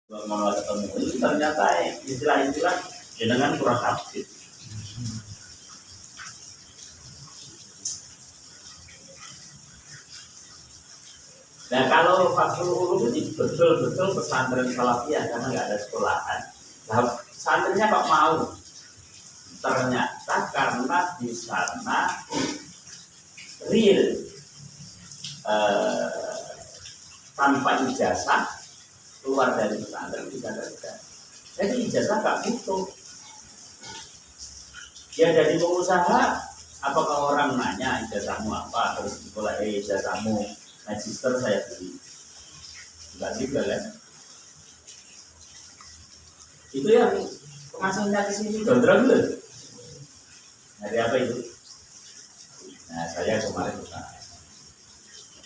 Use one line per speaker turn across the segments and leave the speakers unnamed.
Malah ketemu itu ternyata istilah-istilah jenengan kurang update. Nah kalau Fathul Ulum ini betul-betul pesantren salafiyah karena nggak ada sekolahan. Nah santrinya kok mau? Ternyata karena di sana real tanpa ijazah keluar dari pesantren bisa kerja. Jadi ijazah nggak butuh. Dia jadi pengusaha, apakah orang nanya ijazahmu apa? Terus mulai ijazahmu magister saya beli. Enggak juga kan? Itu yang penghasilannya di sini gondrong loh. Dari apa itu? Nah saya kemarin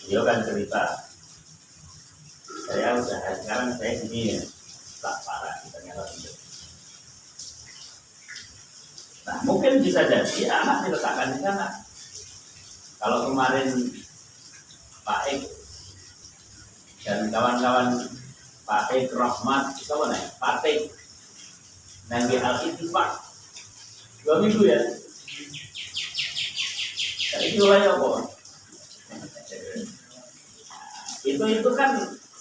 dia kan cerita. Saya usaha sekarang saya gini ya, tak parah ternyata tidak. Nah mungkin bisa jadi anak diletakkan di sana. Kalau kemarin Pak Ek dan kawan-kawan Pak Ek Rahmat itu apa nih? Pak Ek Nanggi Al-Ittifaq 2 minggu ya. Nah, itu apa? Itu kan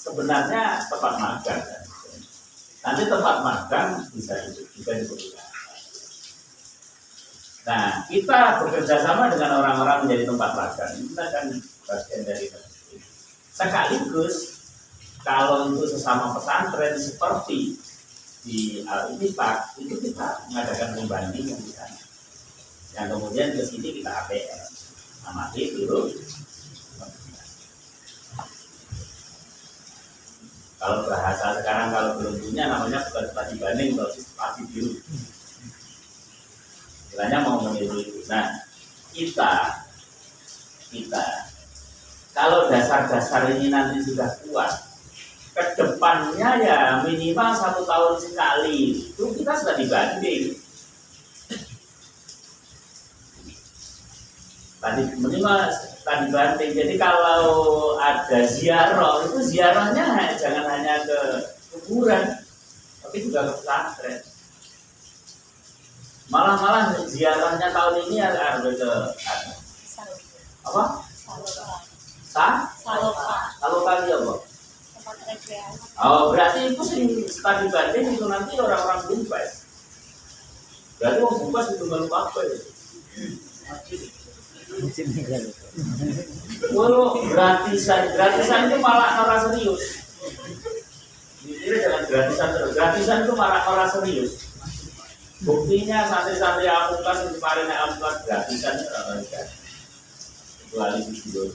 sebenarnya tempat magang kan? Nanti tempat magang bisa dibutuhkan. Nah kita bekerja sama dengan orang-orang menjadi tempat magang. Kita kan bagian dari itu. Sekaligus kalau untuk sesama pesantren seperti di Al-Ittifaq itu kita mengadakan pembanding yang di sana. Yang kemudian ke sini kita APR amati dulu. Kalau bahasa sekarang kalau belum punya namanya bukan studi banding atau studi biru. Istilahnya mau meniru itu. Nah kita kalau dasar-dasar ini nanti sudah kuat, kedepannya ya minimal 1 tahun sekali itu kita sudah dibanding. Tadi minimal tadi banding. Jadi kalau ada ziarah itu ziarahnya jangan hanya ke kuburan, tapi juga ke pesantren. Malah ziarahnya tahun ini ada ke apa? Saloka dia apa? Oh berarti itu sih tadi banding itu nanti orang-orang Bumpes. Berarti orang Bumpes itu nggak lupa apa ya? Walau gratisan itu malah orang serius. Jadi jangan gratisan itu malah orang serius. Buktinya santri-santri Amukas yang kemarin Amukas gratisan kecuali di video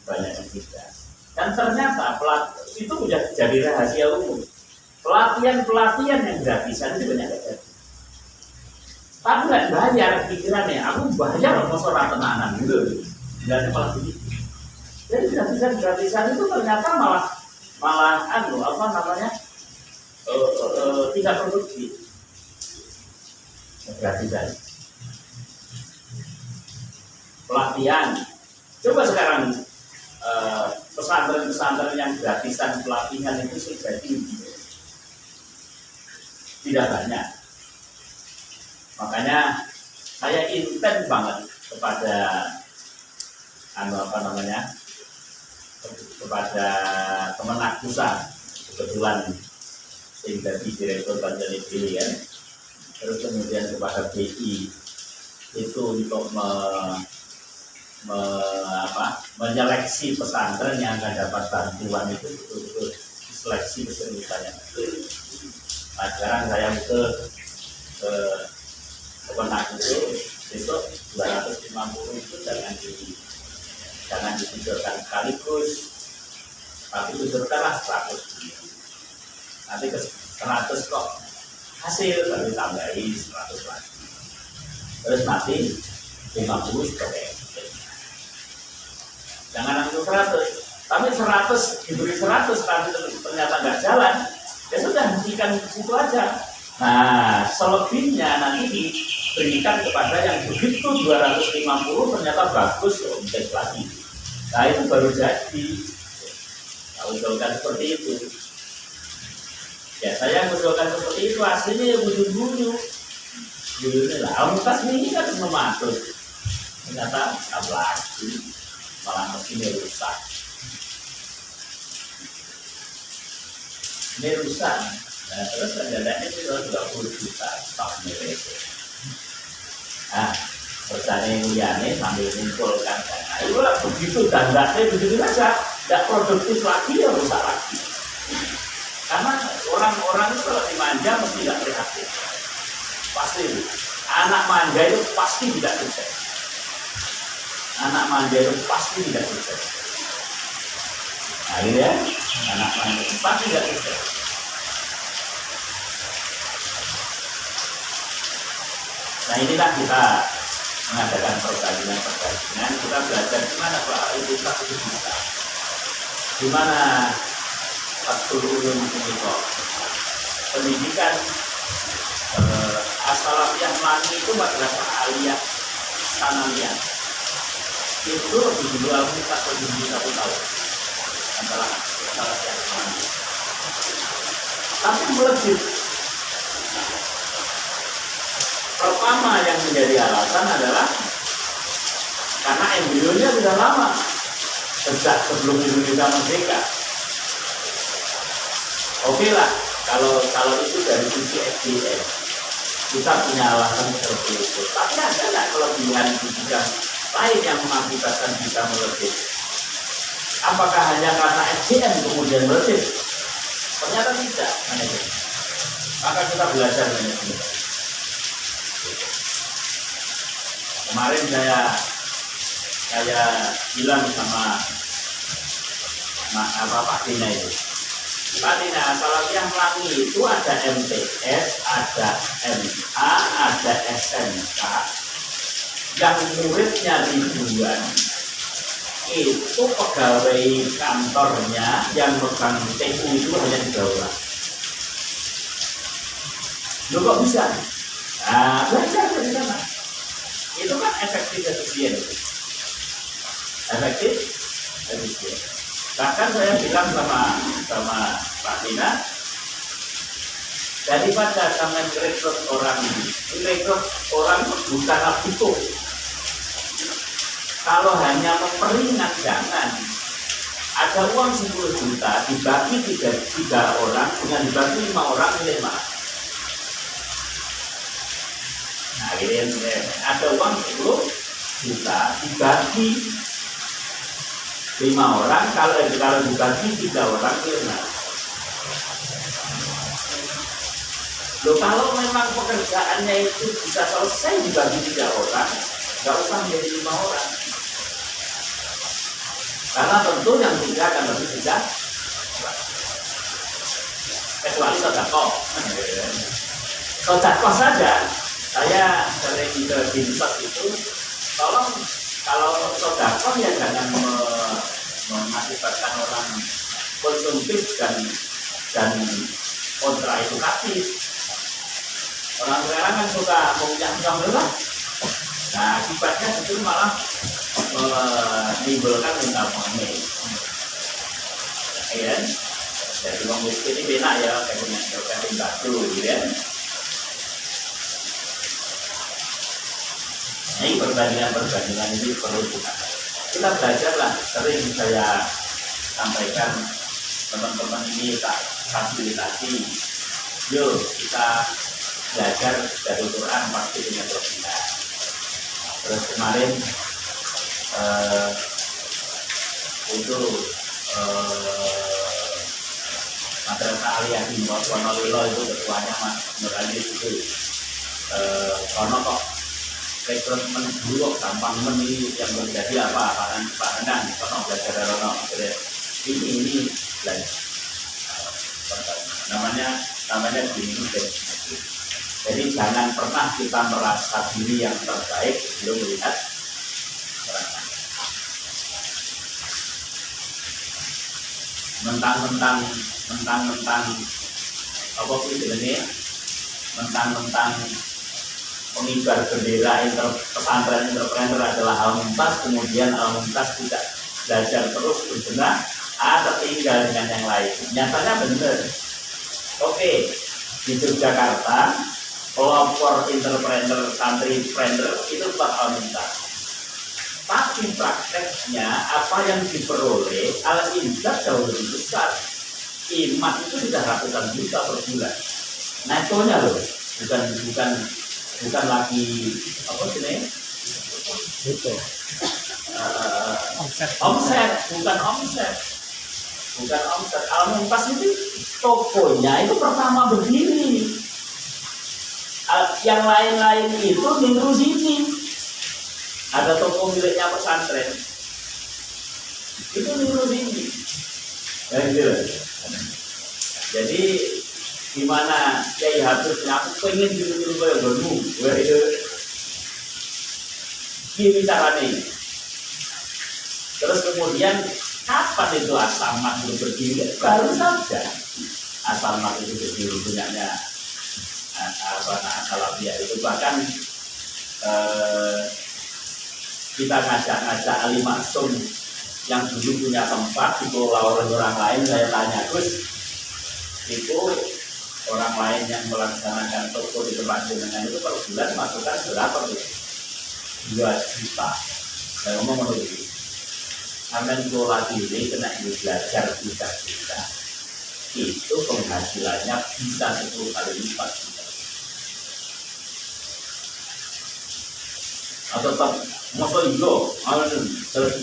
banyak yang tidak. Dan ternyata itu sudah jadi rahasia umum. Pelatihan yang gratisan itu banyak yang tapi nggak bayar pikirannya, aku bayar masuk tenanan gitu, dan malah begitu. Jadi gratisan itu ternyata malah apa namanya tidak produktif. Gratisan, pelatihan. Coba sekarang pesantren-pesantren yang gratisan pelatihan itu sudah tinggi, tidak banyak. Makanya saya intent banget kepada kepada Kemenak Pusat, kebetulan sehingga di direktur Banjani Pilihan, terus kemudian kepada BI itu untuk menyeleksi pesantren yang akan dapat bantuan itu betul-betul seleksi besar-besarnya. Nah, sekarang saya ke Kemenak itu besok 250 itu jangan dikucurkan sekaligus, tapi kucurkanlah 100. Nanti ke 100 kok hasil baru tambahin 100 lagi. Terus nanti 50 sebagai jangan langsung 100, tapi 100 diberi 100 tapi ternyata nggak jalan, ya sudah hentikan situ aja. Nah, selebihnya nanti diberikan kepada yang begitu 250 ternyata bagus untuk lagi. Nah, itu baru jadi. Nah, usulkan seperti itu. Ya saya mengusulkan seperti itu, aslinya ya bunyi-bunyi. Bunyi lah, Mumtaz ini kan mematus. Ternyata lagi malah mesinnya rusak. Ini rusak. Nah, terus kendalanya itu 20 juta tahun itu. Nah, perusahaan yang liane sambil mengumpulkan dana. Itu lah begitu dandaknya begitu saja, tidak produktif lagi ya rusak lagi. Karena orang-orang itu kalau dimanja mesti tidak prihatin. Pasti itu. Anak manja itu pasti tidak sukses. Anak manja itu pasti tidak sukses. Akhirnya anak manja itu pasti tidak sukses. Nah inilah kita mengadakan pertandingan, kita belajar gimana Pak itu bisa, gimana Fathul Ulum ini kok pendidikan As-Salafiyah Melayu itu madrasah aliyah sanawiyah itu lebih dulu alumni lebih dulu 1 tahun antara As-Salafiyah Melayu, tapi melejit. Pertama yang menjadi alasan adalah karena embrionya sudah lama, sejak sebelum Indonesia merdeka. Oke lah, kalau itu dari sisi SDM kita punya alasan seperti itu. Tapi ada nggak kelebihan pendidikan lain yang mengakibatkan bisa melejit? Apakah hanya karena SDM kemudian melejit? Ternyata tidak. Maka kita belajar manajemen. Kemarin saya bilang sama Pak Dina itu, Pak Dina, Salafiyah Melayu itu ada MTS, ada MA, ada SMK, yang muridnya ribuan, itu pegawai kantornya yang megang TU itu hanya 3 orang. Loh kok bisa? Nah, belajar dari sana. Itu kan efektif efisien. Bahkan saya bilang sama Pak Dina, daripada kami rekrut orang bukan butuh. Kalau hanya memperingat jangan. Ada uang 10 juta dibagi 3 orang dengan dibagi 5 orang nilai mana? Nah, ada uang 10 juta dibagi 5 orang, kalau dibagi 3 orang kena. Loh, kalau memang pekerjaannya itu bisa selesai dibagi 3 orang, nggak usah menjadi 5 orang. Karena tentu yang 3 akan lebih bisa, kecuali sodako. Sodako saja. Saya sering ke Binsot itu, tolong kalau sodako ya jangan mengakibatkan orang konsumtif dan kontra edukatif. Orang sekarang kan suka punya murah. Nah akibatnya itu malah menimbulkan mental mengenai. Ya, jadi orang miskin ini benar ya, kayak punya batu, gitu ya. Ini perbandingan ini perlu kita belajarlah. Sering saya sampaikan teman-teman ini tak fasilitasi. Yuk kita belajar dari Quran pasti punya kelebihan. Terus kemarin itu madrasah aliyah di Wonolilo itu ketuanya Mas Nuralis itu kono kok rekrutmen dulu gampang ini yang terjadi apa Pak Endang kono belajar rono ini belajar namanya gini. Jadi jangan pernah kita merasa diri yang terbaik belum melihat orang lain. Mentang-mentang apa sih ini? Mentang-mentang pengibar bendera pesantren entrepreneur adalah Al-Mumtaz, kemudian Al-Mumtaz tidak belajar terus berbenah, tertinggal dengan yang lain. Nyatanya benar. Oke, di Yogyakarta pelopor entrepreneur, santri trainer itu 4 tahun minta. Tapi prakteknya apa yang diperoleh al-injak jauh lebih besar. Iman itu sudah ratusan juta per bulan. Netonya loh, bukan lagi apa sih nih?
Itu
Omset, bukan omset. Bukan omset. Al-Mumtaz itu tokonya itu pertama berdiri. Yang lain-lain itu niru sini. Ada toko miliknya pesantren. Itu niru sini. Jadi gimana Kiai Habib aku pengen niru kayak dulu. Gini caranya. Terus kemudian kapan itu Asamat itu berdiri? Baru saja Asamat itu berdiri punyanya Salafiyah itu bahkan kita ngajak Ali Maksum yang dulu punya tempat di pulau orang lain, saya tanya Gus itu orang lain yang melaksanakan toko di tempat jenengan itu per bulan masukkan berapa tuh? 2 juta. Saya ngomong begini, amen kelola diri kena belajar bisa itu penghasilannya bisa 10 kali lipat. Atau tetap motor itu, terus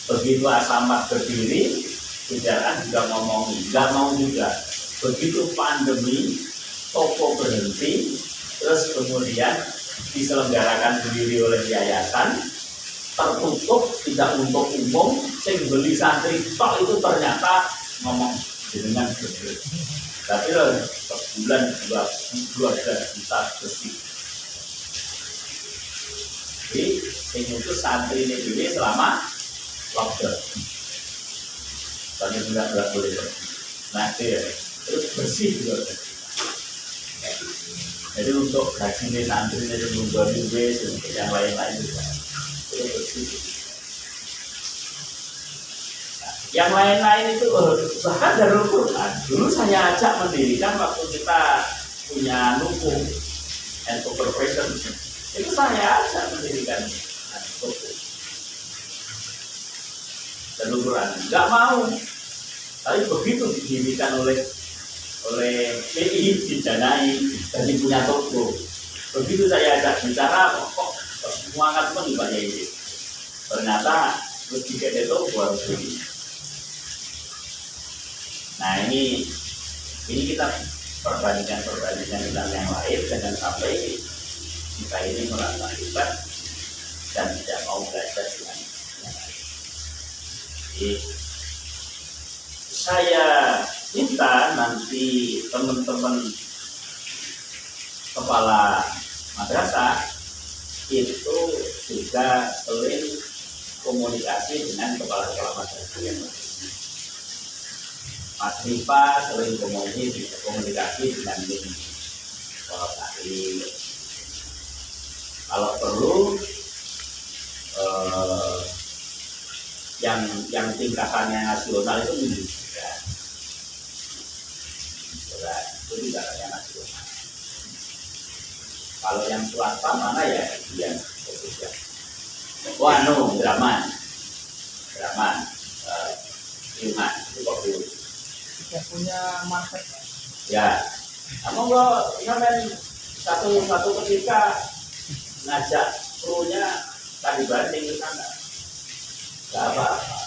begitu Asamat berdiri, kendaraan juga ngomongi, nggak mau juga. Begitu pandemi, toko berhenti, terus kemudian diselenggarakan sendiri oleh yayasan, tertutup, tidak untuk umum, yang beli santri tok itu ternyata ngomong dengan gede. Tapi loh, sebulan 12 juta bersih. Jadi, yang itu santri ini dulu selama lockdown. Soalnya juga nggak boleh bersih. Nah, itu ya, terus bersih juga. Jadi untuk gaji ini santri ini membuat duit, untuk yang lain-lain juga. Itu bersih. Nah, yang lain-lain itu bahkan Darul Quran. Dulu saya ajak mendirikan waktu kita punya Nuku and Corporation. Itu saya ajak mendirikan toko Darul Quran. Nggak mau. Tapi begitu didirikan oleh PI didanai dan punya toko. Begitu saya ajak bicara, kok semangat pun dibanyak ini. Ternyata terus tiket itu harus beli. Nah ini kita perbandingan dengan yang lain, jangan sampai kita ini merasa hebat dan tidak mau belajar dengan yang lain. Jadi saya minta nanti teman-teman kepala madrasah itu juga sering komunikasi dengan kepala madrasah yang lain. Mas Rifa sering komunikasi dengan tim kepala taklim. Kalau perlu yang tingkatannya nasional itu menunjukkan. Itu tidak hanya nasional. Kalau yang swasta mana ya yang fokus ya. Wah, Draman, Ilman itu kopi.
tidak punya market.
Ya, kamu kalau ngamen satu ketika ngajak krunya tadi banding ke sana, nggak apa-apa.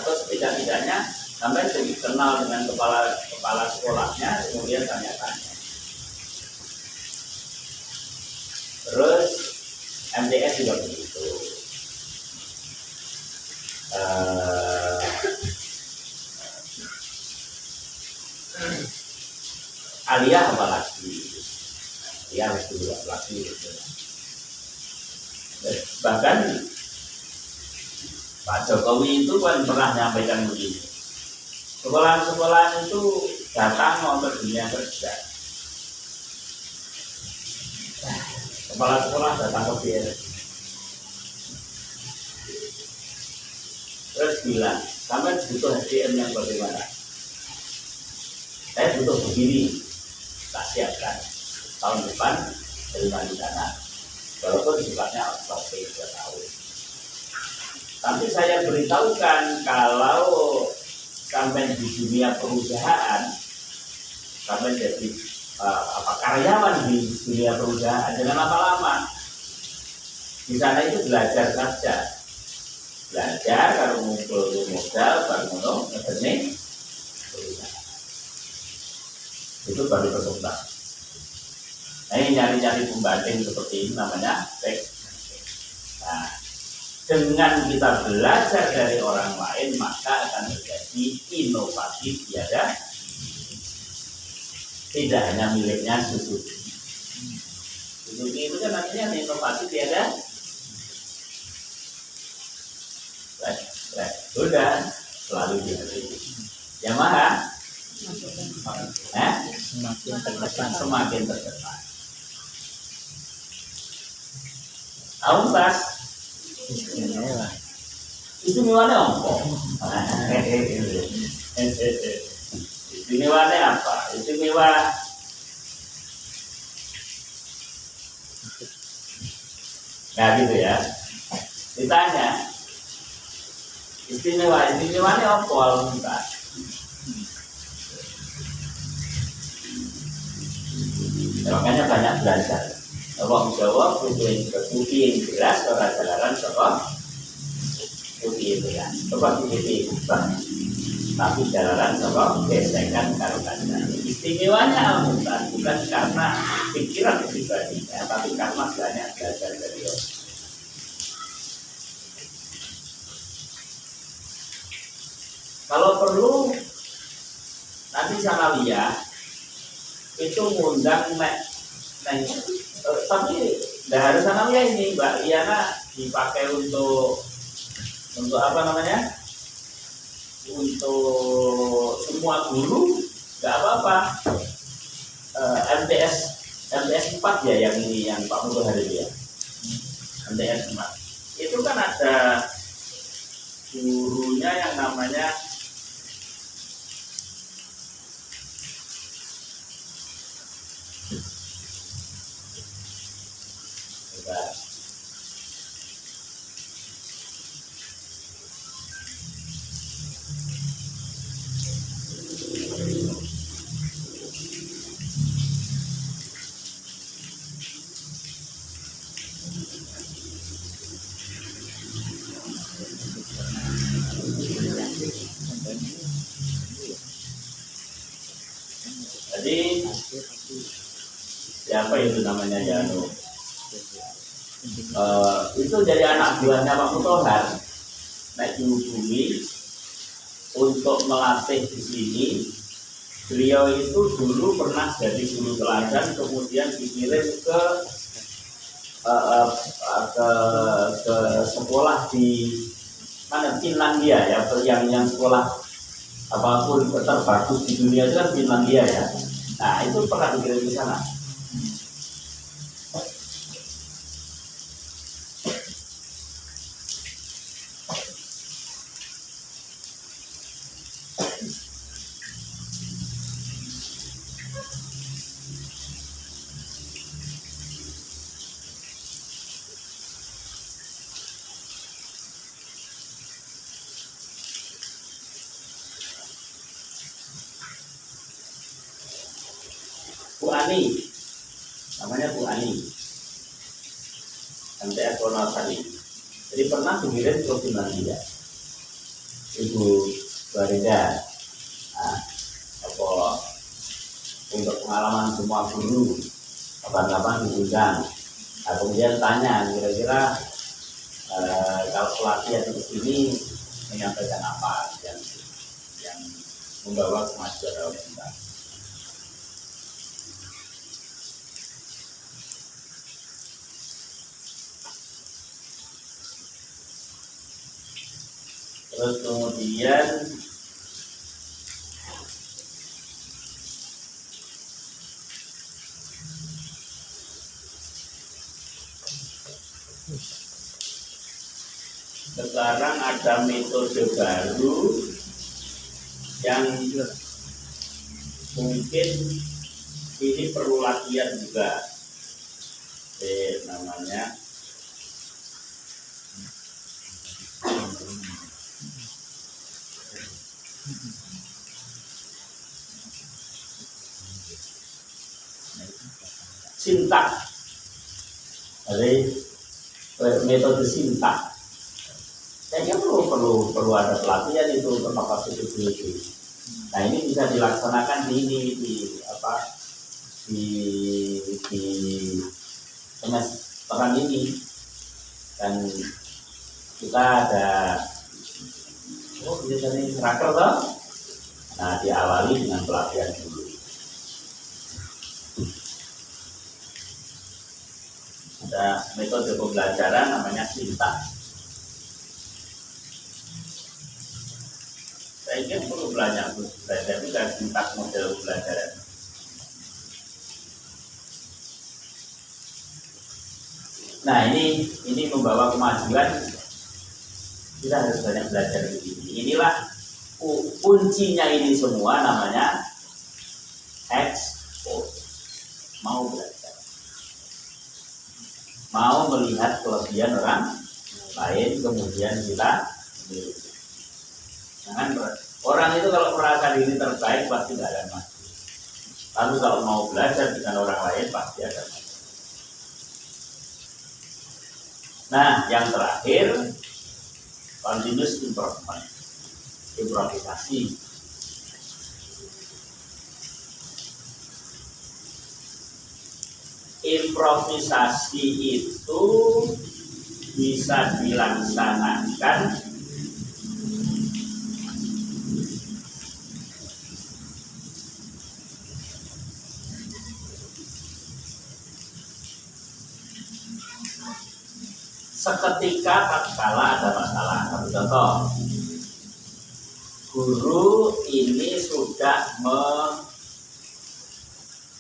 Atau setidak-tidaknya sampai kenal dengan kepala sekolahnya, kemudian tanya-tanya. Terus MTS juga begitu. Aliyah apalagi? Aliyah harus dulu apalagi. Bahkan Pak Jokowi itu kan pernah menyampaikan begini. Sekolah-sekolah itu datang untuk dunia kerja. Kepala sekolah datang ke BRI. Terus bilang, sampai butuh SDM yang bagaimana? saya butuh begini, tak siapkan tahun depan terima di sana. Walaupun sifatnya outsourcing 2 tahun. Tapi saya beritahukan kalau sampai di dunia perusahaan, sampai jadi karyawan di dunia perusahaan jangan lama-lama. Di sana itu belajar saja, belajar kalau ngumpul modal baru ngebenih perusahaan. Itu baru berkembang. Nah, ini nyari-nyari pembanding seperti ini namanya back. Nah, dengan kita belajar dari orang lain maka akan terjadi inovasi tiada, tidak hanya miliknya Suzuki. Suzuki itu kan artinya inovasi tiada. Sudah selalu dibeli. Yamaha semakin terdepan. Auntas istimewanya apa? Istimewanya apa? Istimewa nggak gitu ya? Ditanya istimewanya apa Auntas? Makanya banyak belajar. Wong Jawa kudu putih yang jelas ora jalaran saka putih itu ya. Coba putih ubah. Tapi jalaran saka gesekan karo kancane. Istimewanya Al-Quran bukan karena pikiran pribadinya, tapi karena banyak belajar dari Allah. Kalau perlu nanti sanawiyah itu ngundang tapi tidak harus sanawiyah ini Mbak Liana dipakai untuk apa namanya, untuk semua guru nggak apa-apa. MTS 4 ya yang ini yang Pak Muto hari ya, MTS 4 itu kan ada gurunya yang namanya jadi siapa itu namanya Janu, itu jadi anak buahnya Pak Mutohar naik dihubungi untuk melatih di sini. Beliau itu dulu pernah jadi guru teladan, kemudian dikirim ke sekolah di mana Finlandia ya, yang sekolah apapun terbagus di dunia itu kan Finlandia ya. Nah itu pernah dikirim ke sana. Bu Ani, namanya Bu Ani, MTS Wonosari. Jadi pernah dikirim ke Finlandia, Ibu Barida. Nah, apa untuk pengalaman semua guru, kapan-kapan diundang. Nah, kemudian tanya, kira-kira kalau pelatihan di sini menyampaikan apa yang membawa kemajuan dalam kita. Terus kemudian sekarang ada metode baru yang mungkin ini perlu latihan juga. Namanya sintak. Jadi metode sintak. Saya kira perlu ada pelatihan itu untuk kapasitas. Nah ini bisa dilaksanakan di semesteran ini, dan kita ada biasanya raker toh. Nah diawali dengan pelatihan dulu. Ada metode pembelajaran namanya sintak. Saya kira perlu belajar juga sintak model pembelajaran. Nah ini membawa kemajuan. Kita harus banyak belajar begini. Inilah kuncinya ini semua, namanya expose. Mau belajar, mau melihat kelebihan orang lain, kemudian kita memiliki. Jangan orang itu kalau merasa diri terbaik pasti tidak akan maju. Lalu kalau mau belajar dengan orang lain pasti akan maju. Nah, yang terakhir, continuous improvement, improvisasi. Improvisasi itu bisa dilaksanakan seketika tatkala ada masalah. Satu contoh, guru ini sudah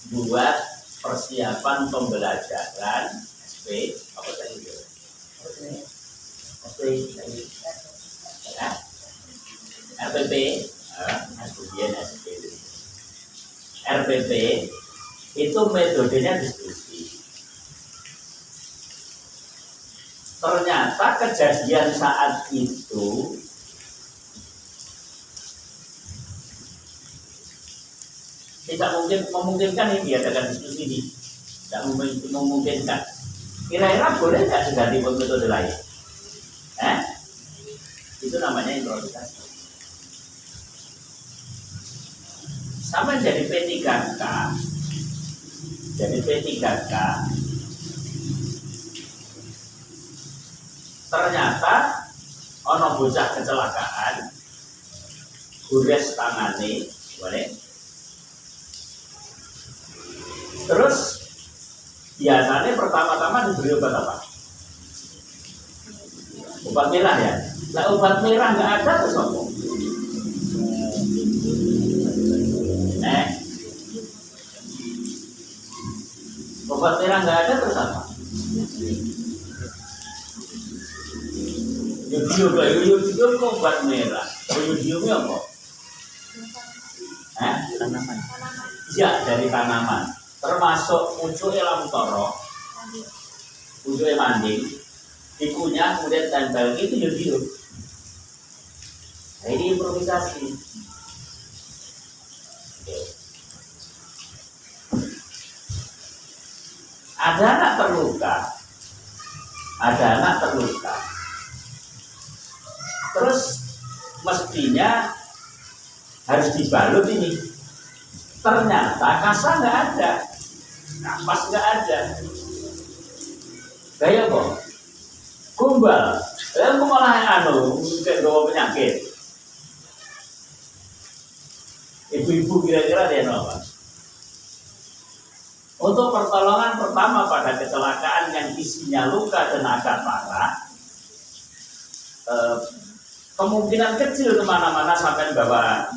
membuat persiapan pembelajaran SP, apa tadi? SP, ya, RPP, kemudian SP. RPP itu metodenya diskusi. Ternyata kejadian saat itu tidak memungkinkan ini diadakan diskusi ini, tidak memungkinkan. Kira-kira boleh nggak diganti metode lain? Itu namanya improvisasi. Sama jadi P3K, ternyata ono bocah kecelakaan, gores tangane, boleh. Terus biasanya pertama-tama diberi obat apa? Obat merah ya. Nah obat merah nggak ada terus apa? Obat merah nggak ada terus apa? Yodium obat merah. Yodiumnya apa? Tanaman. Ya dari tanaman. Termasuk pucuke lamtoro, pucuke manding, dikunyah kemudian tempel, itu yodium. Nah, ini improvisasi. Ada anak terluka, terus mestinya harus dibalut ini. Ternyata kasa nggak ada, kapas nggak ada. Gaya kok, kumbal, aku malah kayak bawa penyakit. Ibu-ibu kira-kira dia apa? Untuk pertolongan pertama pada kecelakaan yang isinya luka dan agak parah, kemungkinan kecil kemana-mana sampai bawa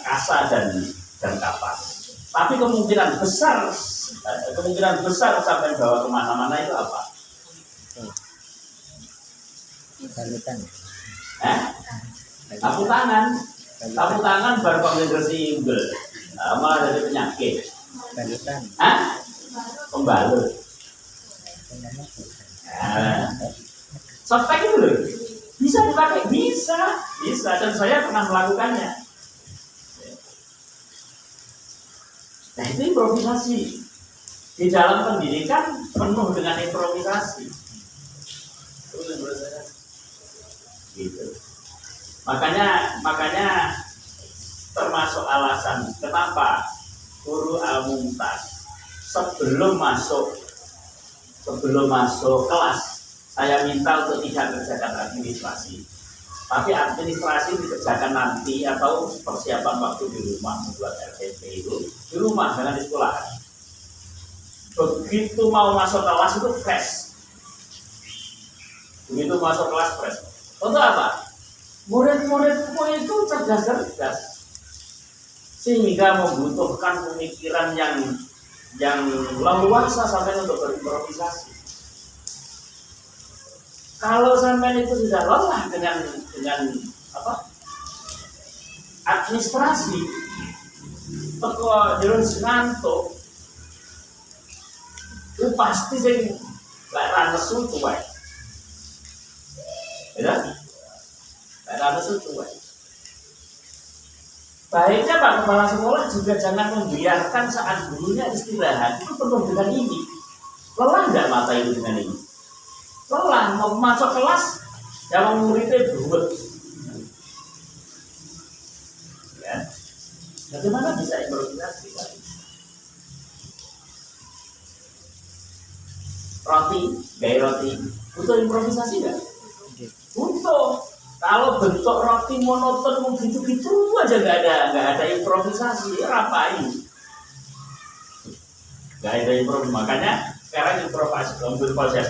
kasa dan kapas. Tapi kemungkinan besar sampai bawa kemana-mana itu apa?
Salutan.
Sapu tangan baru konsentrasi unggul. Malah dari penyakit.
Balutan.
Hah? Pembalut.
Namanya bukan.
Nah, softtek itu loh. Bisa dipakai, bisa, dan saya pernah melakukannya. Nah itu improvisasi. Di dalam pendidikan penuh dengan improvisasi. Itu menurut saya. Gitu. Makanya termasuk alasan kenapa guru Al-Mumtaz sebelum masuk kelas saya minta untuk tidak kerjakan administrasi, tapi administrasi dikerjakan nanti atau persiapan waktu di rumah membuat RPP itu di rumah jangan di sekolah. Begitu mau masuk kelas itu fresh. Begitu masuk kelas fresh. Untuk apa? Murid-muridku itu cerdas, sehingga membutuhkan pemikiran yang leluasa sampai untuk berimprovisasi. Kalau sampai itu sudah lelah dengan administrasi, teko terus ngantuk, itu pasti sing lek ra nesu tuwek. Ya, lek ra nesu tuwek. Baiknya Pak Kepala Sekolah juga jangan membiarkan saat gurunya istirahat itu penuh dengan ini. Lelah nggak mata itu dengan ini? Lelah, mau masuk kelas, yang muridnya buat. Ya, bagaimana bisa improvisasi? Gaya roti, butuh improvisasi nggak? Butuh. Kalau bentuk roti monoton gitu-gitu aja nggak ada improvisasi, ngapain? Nggak ada improvisasi, makanya sekarang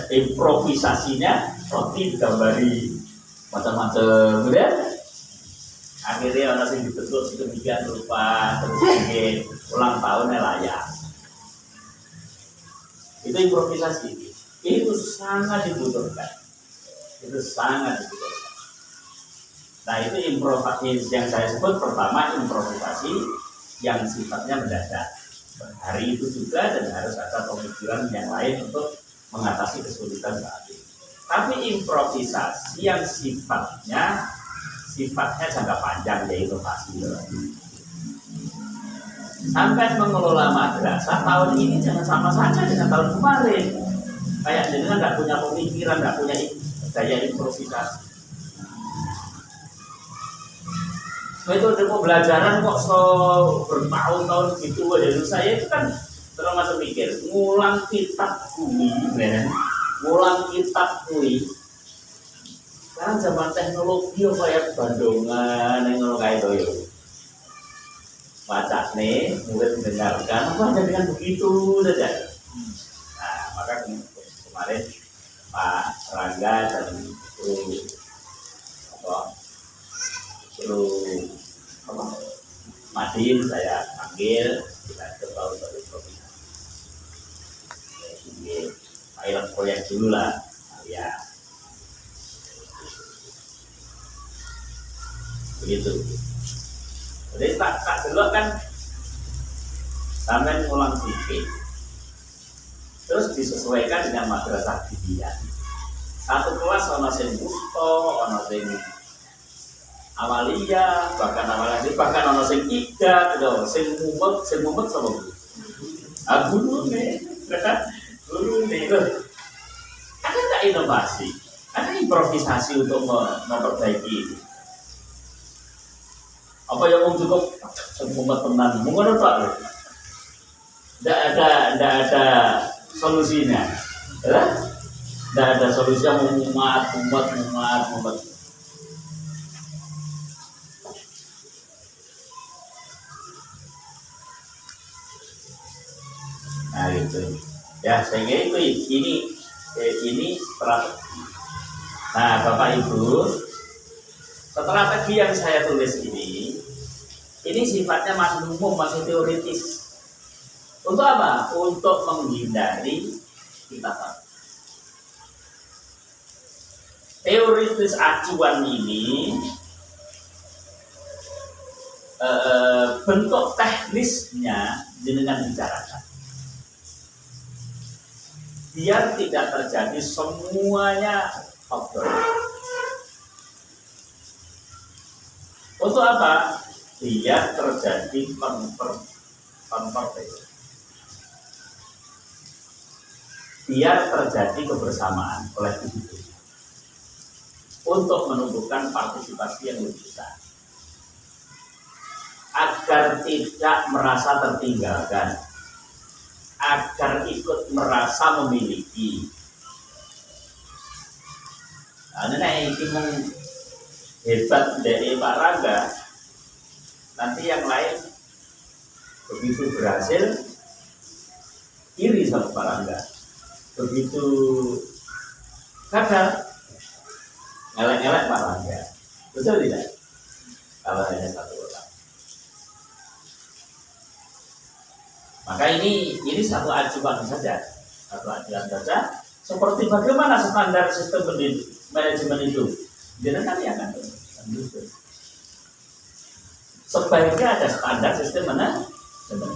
improvisasinya roti digambari macam-macam, ya. Akhirnya orang yang dibentuk sedemikian rupa terus bikin ulang tahunnya layak. Itu improvisasi, itu sangat dibutuhkan, Nah itu improvisasi yang saya sebut pertama improvisasi yang sifatnya mendadak. Hari itu juga dan harus ada pemikiran yang lain untuk mengatasi kesulitan saat ini. Tapi improvisasi yang sifatnya jangka panjang yaitu inovasi. Sampai mengelola madrasah tahun ini jangan sama saja dengan tahun kemarin. Kayak jenengan nggak punya pemikiran, nggak punya daya improvisasi. Metode pembelajaran kok bertahun-tahun gitu aja. Saya itu kan termasuk mikir ngulang kitab kuwi, ngulang kitab kuwi. Sekarang zaman teknologi kayak bandongan yang ngono kae to yo. Baca nih, murid mendengarkan apa aja dengan begitu saja. Nah, maka kemarin Pak Rangga dan Madin saya panggil kita coba untuk improvisasi. Pilot proyek dulu lah, ya. Begitu. Jadi tak dulu kan sampai ngulang sedikit. Terus disesuaikan dengan madrasah didian. Satu kelas ono sing busto, ono sing Amalia, bahkan ono sing ida, sing mumet sama Bu. Guru nih loh. Ada nggak inovasi? Ada improvisasi untuk memperbaiki ini? Apa yang mau cukup mumet tenan? Mungkin apa? Tidak ada solusinya, tidak ada solusi yang mumet. Nah itu, ya sehingga ini strategi. Nah Bapak Ibu, strategi yang saya tulis ini sifatnya masih umum, masih teoritis. Untuk apa? Untuk menghindari kita teoritis acuan ini bentuk teknisnya jenengan bicarakan. Biar tidak terjadi semuanya outdoor. Untuk apa? Biar terjadi konversi. Biar terjadi kebersamaan oleh itu. Untuk menumbuhkan partisipasi yang lebih besar. Agar tidak merasa tertinggalkan. Agar ikut merasa memiliki. Nah, ini hebat dari Pak Rangga. Nanti yang lain begitu berhasil iri sama Pak Rangga. Begitu gagal ngelek-ngelek Pak Rangga. Betul tidak? Kalau hanya satu orang. Maka ini satu acuan saja. Satu acuan saja. Seperti bagaimana standar sistem manajemen itu. Jangan yang akan menyusun. Sebaiknya ada standar sistem manajemen.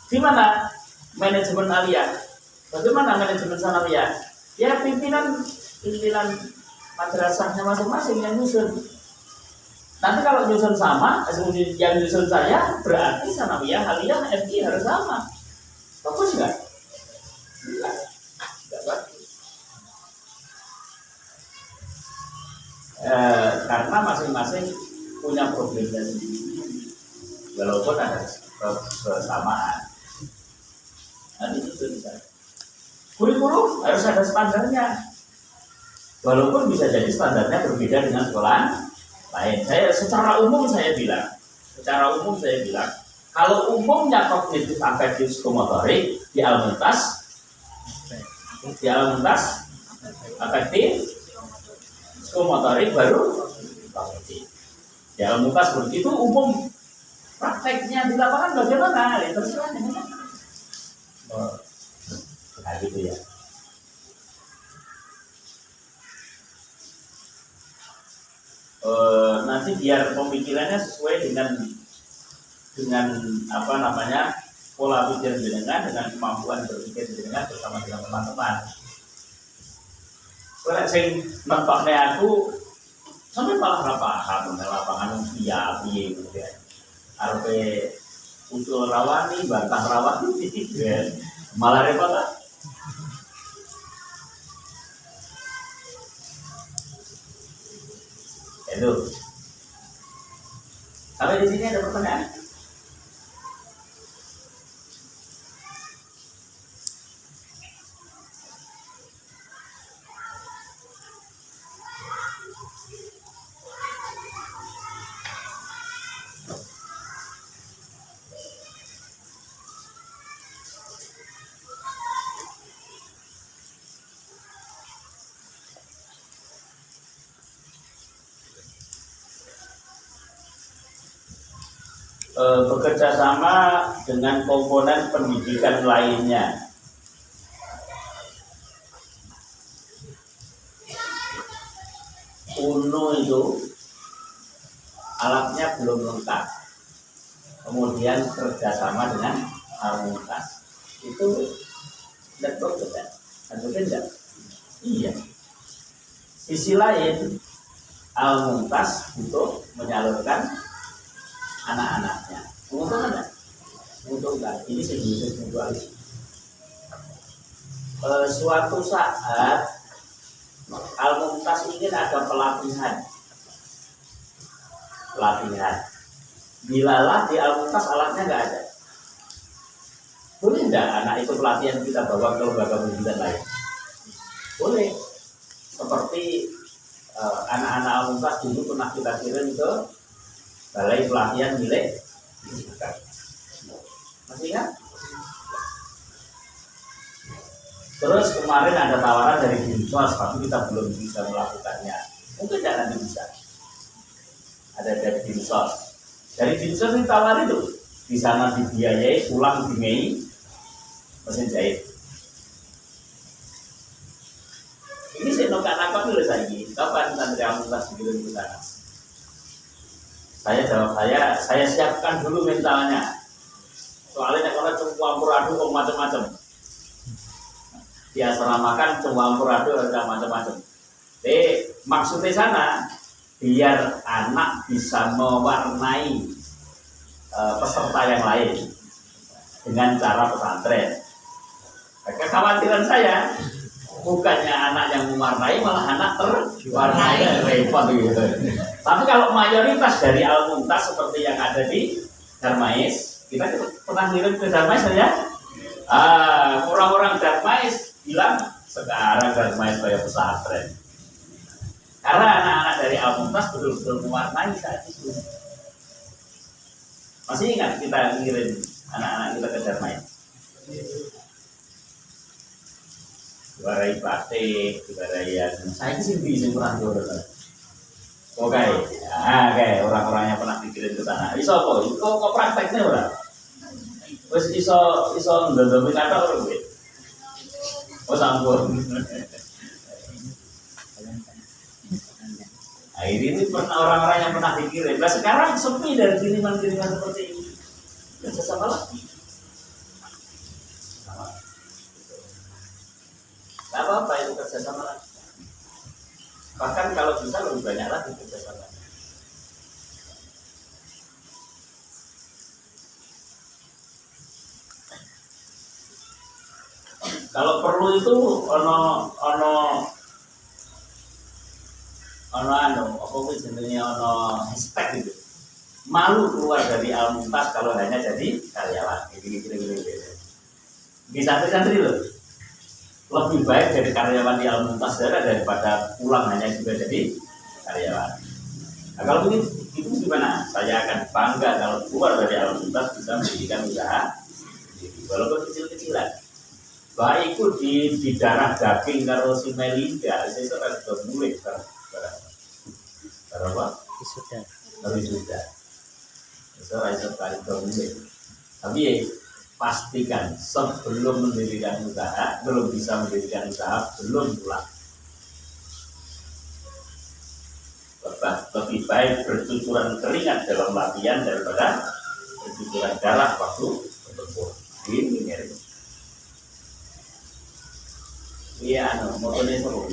Di mana manajemen aliyah? Bagaimana manajemen sanawiyah? Ya pimpinan madrasahnya masing-masing yang nyusun. Nanti kalau nyusun sama, yang nyusun saya berarti sanawiyah, aliyah, FI harus sama. Bagus nggak? Nggak bagus. Karena masing-masing punya problemnya sendiri. Walaupun ada kesamaan. Nanti itu bisa. Kurikulum harus ada standarnya. Walaupun bisa jadi standarnya berbeda dengan sekolah lain. Secara umum saya bilang, kalau umumnya kognitif afektif psikomotorik di Al-Muntas afektif psikomotorik baru kognitif. Di Al-Muntas begitu umum. Prakteknya di lapangan bagaimana? Ya terserah. Nah gitu ya. Nanti biar pemikirannya sesuai dengan apa namanya pola pikir jenengan, dengan kemampuan berpikir jenengan bersama dengan teman-teman. Kalau saya nampaknya aku sampai malah paham lapangan piye gitu ya. RP usul rawani, bantah rawani, malah repot lah. Itu. Sampai di sini ada pertanyaan? Bekerja sama dengan komponen pendidikan lainnya. UNU itu alatnya belum lengkap. Kemudian kerjasama dengan Al-Muntas. Itu tidak berbeda. Tidak? Iya. Sisi lain, Al-Muntas untuk menyalurkan anak-anaknya. Untung enggak? Untung enggak. Ini sejenis mutualis. Suatu saat Al-Muntas ingin ada pelatihan. Bilalah di Al-Muntas alatnya enggak ada. Boleh enggak anak itu pelatihan kita bawa ke lembaga pendidikan lain? Boleh. Seperti anak-anak Al-Muntas dulu pernah kita kirim ke balai pelatihan milik masih ingat? Terus kemarin ada tawaran dari Dinsos, tapi kita belum bisa melakukannya. Mungkin tidak nanti bisa. Ada dari Dinsos. Dari Dinsos ini tawar itu di sana dibiayai, pulang di Mei mesin jahit. Ini saya nongak dulu lagi. Kapan nanti Al-Muntas dikirim ke sana? saya siapkan dulu mentalnya. Soalnya kalau campur aduk kok macam-macam. Di asrama kan campur aduk ada macam-macam. Maksudnya sana biar anak bisa mewarnai peserta yang lain dengan cara pesantren. Kekhawatiran saya bukannya anak yang mewarnai, malah anak terwarnai, repot gitu. Tapi kalau mayoritas dari Al-Mumtaz seperti yang ada di Darmais, kita pernah ngirim ke Darmais ya? Orang-orang Darmais bilang sekarang Darmais kayak pesantren. Karena anak-anak dari Al-Mumtaz betul-betul mewarnai saat itu. Masih ingat kita ngirim anak-anak kita ke Darmais? Diwarai plastik, diwarai yang saya sih bisa kurang dulu. Oke, orang-orang yang pernah dikirim ke sana. Iso apa? Kok prakteknya ora? Wes iso ndondomi kata ora kowe? Oh sampun. Nah, ini pernah orang-orang yang pernah dikirim. Nah sekarang sepi dari kiriman-kiriman seperti ini. Bisa sama lagi. Gak apa-apa itu kerjasama lagi. Bahkan kalau bisa lebih banyak lagi kerjasama. Kalau perlu itu ono hashtag gitu. Malu keluar dari Al-Mumtaz kalau hanya jadi karyawan. Gini. Di santri-santri loh. Lebih baik jadi karyawan di Al-Mumtaz daripada pulang hanya juga jadi karyawan. Nah, kalau itu gimana? Saya akan bangga kalau keluar dari Al-Mumtaz bisa mendirikan usaha, walaupun kecil-kecilan. Baik itu di darah daging kalau si Melinda, saya sudah mulai berapa?
Sudah.
Saya sudah mulai. Tapi pastikan sebelum mendirikan usaha, belum bisa mendirikan usaha, belum pulang. Lebih baik bercucuran keringat dalam latihan daripada bercucuran darah waktu bertempur. Ini nyari. Iya, motornya seru.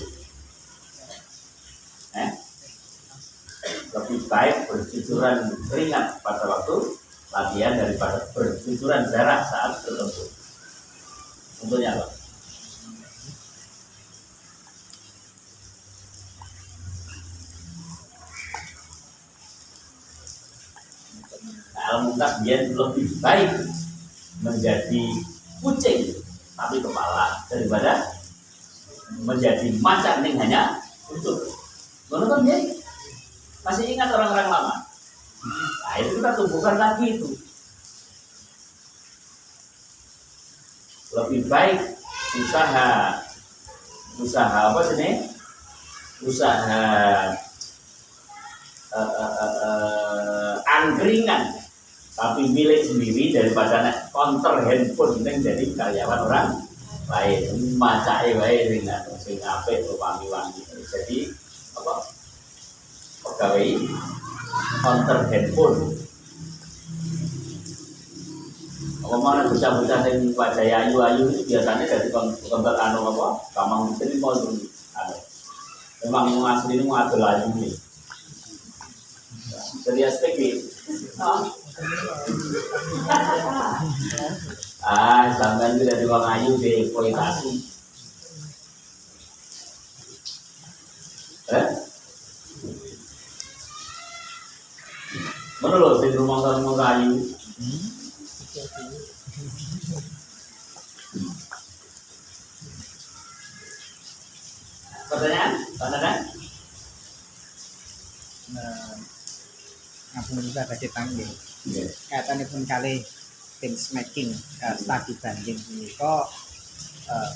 Lebih baik bercucuran keringat pada waktu latihan daripada bercucuran darah saat bertempur. Contohnya apa? Al-Mumtaz dia lebih baik menjadi kucing tapi kepala daripada menjadi macan yang hanya untuk. Menurut dia masih ingat orang-orang lama. Nah itu kita tumbuhkan lagi itu. Lebih baik usaha apa sini? Usaha angkringan tapi milik sendiri daripada counter handphone yang jadi karyawan orang lain. Macake wae sing apik wangi-wangi. Jadi apa? Pegawai counter handphone. Mana bocah-bocah yang wajah ayu-ayu itu biasanya dari counter kamang terima itu memang asli ini mau adol ayu nih. Jadi SPG. Sampai itu dari wong ayu dieksploitasi. Mana loh di rumah kayu? Pertanyaan?
Ngapunten kita badhe panggih. Katanya pun kali benchmarking studi banding menika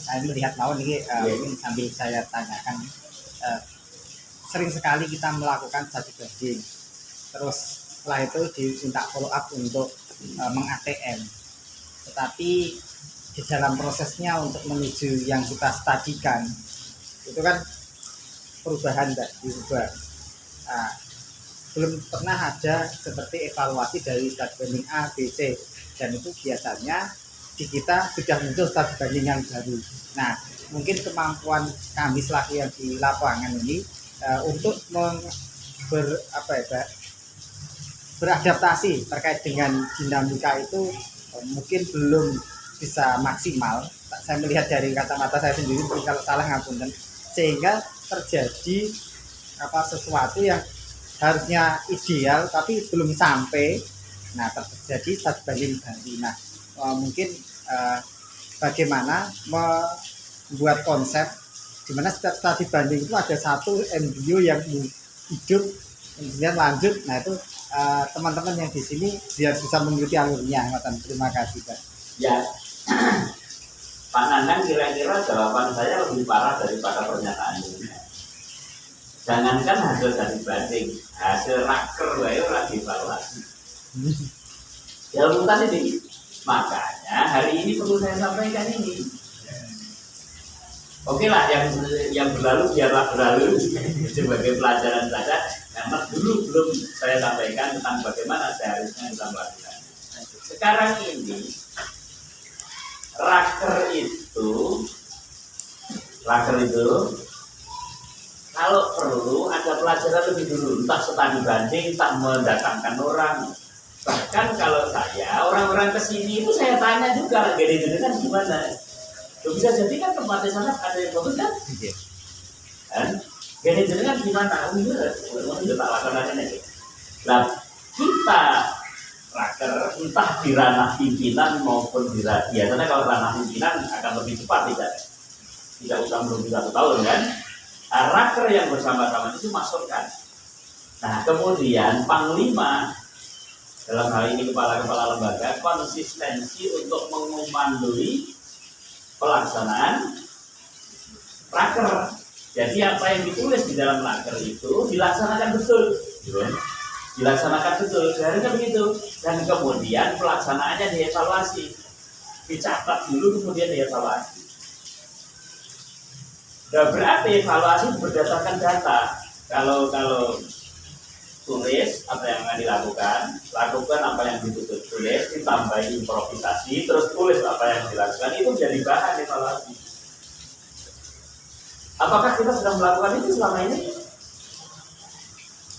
saya melihat mawon ini mungkin sambil saya tanyakan sering sekali kita melakukan studi banding. Terus setelah itu diminta follow up untuk meng-ATM. Tetapi di dalam prosesnya untuk menuju yang kita studikan itu kan perubahan diubah. Nah, belum pernah ada seperti evaluasi dari studi banding A, B, C, dan itu biasanya di kita sudah muncul studi banding yang baru. Nah, mungkin kemampuan kami selaku yang di lapangan ini untuk beradaptasi terkait dengan dinamika itu mungkin belum bisa maksimal. Saya melihat dari kacamata saya sendiri, kalau salah ngapunten, sehingga terjadi sesuatu yang harusnya ideal tapi belum sampai. Nah, terjadi studi banding baru. Nah, mungkin bagaimana membuat konsep di mana setiap studi banding itu ada satu embrio yang hidup kemudian lanjut. Nah, itu teman-teman yang di sini biar bisa mengikuti alurnya. Terima kasih, Pak.
Ya, Pak Nanang, kira-kira jawaban saya lebih parah daripada pernyataan ini. Jangankan hasil dari banding, hasil raker ora dievaluasi. Ya tadi ini. Makanya hari ini perlu saya sampaikan ini. Oke lah, yang berlalu biarlah berlalu sebagai pelajaran saja. Karena dulu belum saya sampaikan tentang bagaimana seharusnya kita melakukan. Sekarang ini raker itu kalau perlu ada pelajaran lebih dulu, entah studi banding, entah mendatangkan orang. Bahkan kalau saya orang-orang kesini itu saya tanya juga, gini kan gimana? Bisa jadi kan tempatnya sana ada yang bagus kan? Kan? Gini kan gimana? Udah tak lakukan aja. Nah, kita raker entah di ranah pimpinan maupun di biasanya kalau ranah pimpinan akan lebih cepat, tidak usah menunggu 1 tahun kan. Nah, raker yang bersama-sama itu masukkan. Nah, kemudian panglima dalam hal ini kepala-kepala lembaga konsistensi untuk mengomandoi pelaksanaan raker. Jadi apa yang ditulis di dalam raker itu dilaksanakan betul, dilaksanakan betul, seharusnya begitu. Dan kemudian pelaksanaannya dievaluasi, dicatat dulu kemudian dievaluasi. Nah, berarti evaluasi berdasarkan data. Kalau tulis apa yang akan dilakukan, lakukan apa yang ditulis, ditambah improvisasi, terus tulis apa yang dilakukan, itu jadi bahan evaluasi. Apakah kita sudah melakukan itu selama ini?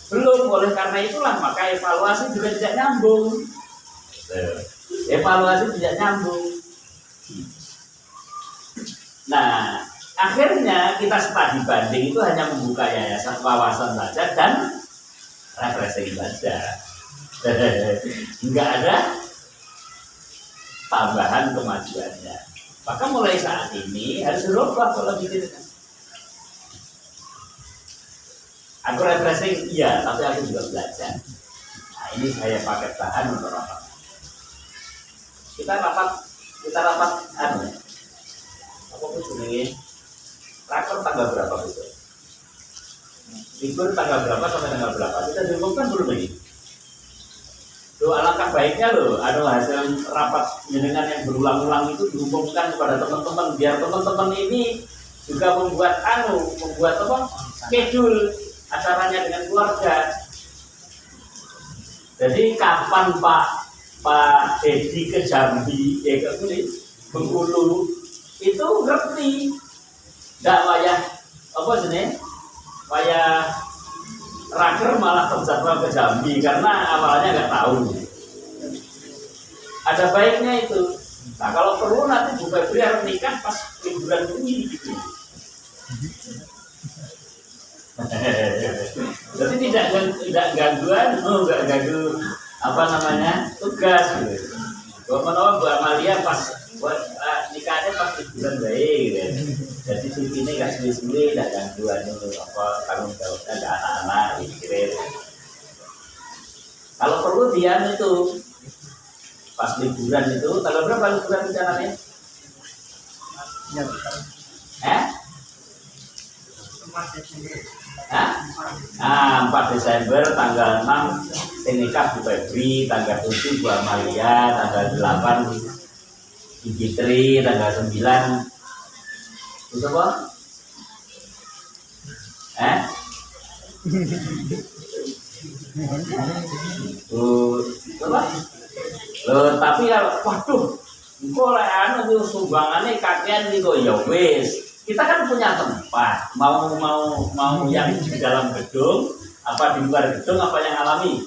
Belum. Oleh karena itulah maka evaluasi juga tidak nyambung. Evaluasi tidak nyambung. Nah, akhirnya kita studi banding itu hanya membuka yayasan wawasan saja dan refreshing saja. Enggak ada tambahan kemajuannya. Maka mulai saat ini harus dirubah kalau gitu. Aku refreshing, iya, tapi aku juga belajar. Nah, ini saya pakai bahan untuk rapat. Kita rapat apa itu ini? Rapat tanggal berapa itu? Libur tanggal berapa sampai tanggal berapa? Kita diumumkan belum ini? Alangkah baiknya ada hasil rapat jenengan yang berulang-ulang itu diumumkan kepada teman-teman, biar teman-teman ini juga membuat schedule acaranya dengan keluarga. Jadi kapan Pak Edi ke Jambi, ke Bengkulu itu ngerti, nggak wayah wayah raker malah terjadwal ke Jambi karena awalnya nggak tahu. Ada baiknya itu. Nah, kalau perlu nanti Bu Febri harus nikah pas liburan ini gitu. Jadi tidak gangguan, nggak ganggu tugas. Bu Amalia pas buat nikahnya pas liburan baik, gitu. Jadi ini nggak sulit-sulit, tidak gangguan tanggung jawabnya ada anak-anak, dikirim. Kalau perlu dia itu pas liburan itu, tanggal berapa liburan rencananya? Ya. 4 Desember tanggal 6 nikah Bu Febri, tanggal 7 Bu Amalia, tanggal 8 Fitri, tanggal 9 itu apa? Apa? Loh, tapi kalau waduh, kok lek anu sumbangane kakean niku ya wis. Kita kan punya tempat, mau yang di dalam gedung, apa di luar gedung, apa yang alami,